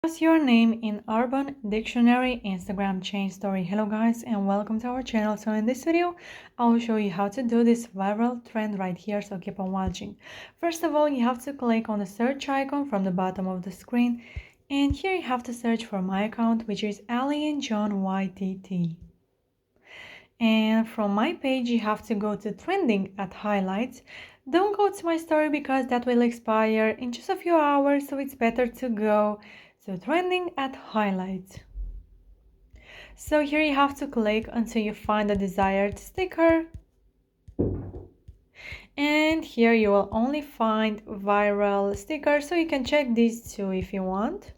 What's your name in Urban Dictionary Instagram chain story? Hello guys and welcome to our channel. So in this video I will show you how to do this viral trend right here, so keep on watching. First of all, you have to click on the search icon from the bottom of the screen, and here you have to search for my account, which is Alien John YTT. And from my page you have to go to trending at highlights. Don't go to my story because that will expire in just a few hours, so it's better to go to trending at highlights. So here you have to click until you find the desired sticker, and here you will only find viral stickers, so you can check these two if you want.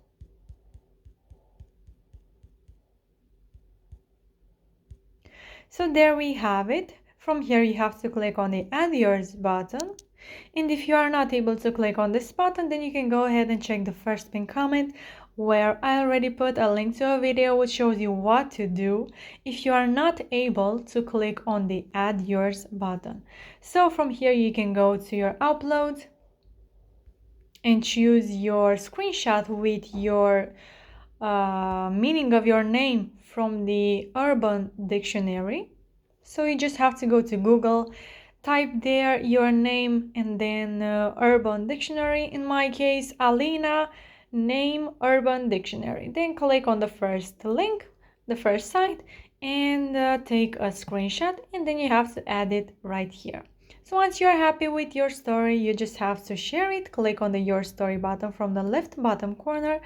So there we have it. From here you have to click on the add yours button, and if you are not able to click on this button, then you can go ahead and check the first pinned comment, where I already put a link to a video which shows you what to do if you are not able to click on the add yours button. So from here you can go to your upload and choose your screenshot with your meaning of your name from the Urban Dictionary. So you just have to go to Google, type there your name, and then Urban Dictionary. In my case, Alina name Urban Dictionary. Then click on the first link, the first site, and take a screenshot, and then you have to add it right here. So once you're happy with your story, you just have to share it. Click on the Your Story button from the left bottom corner,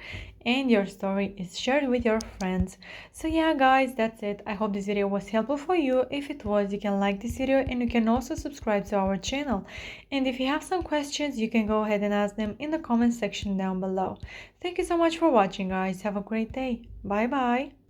and your story is shared with your friends. So yeah guys, that's it. I hope this video was helpful for you. If it was, you can like this video and you can also subscribe to our channel. And if you have some questions, you can go ahead and ask them in the comment section down below. Thank you so much for watching guys. Have a great day. Bye bye.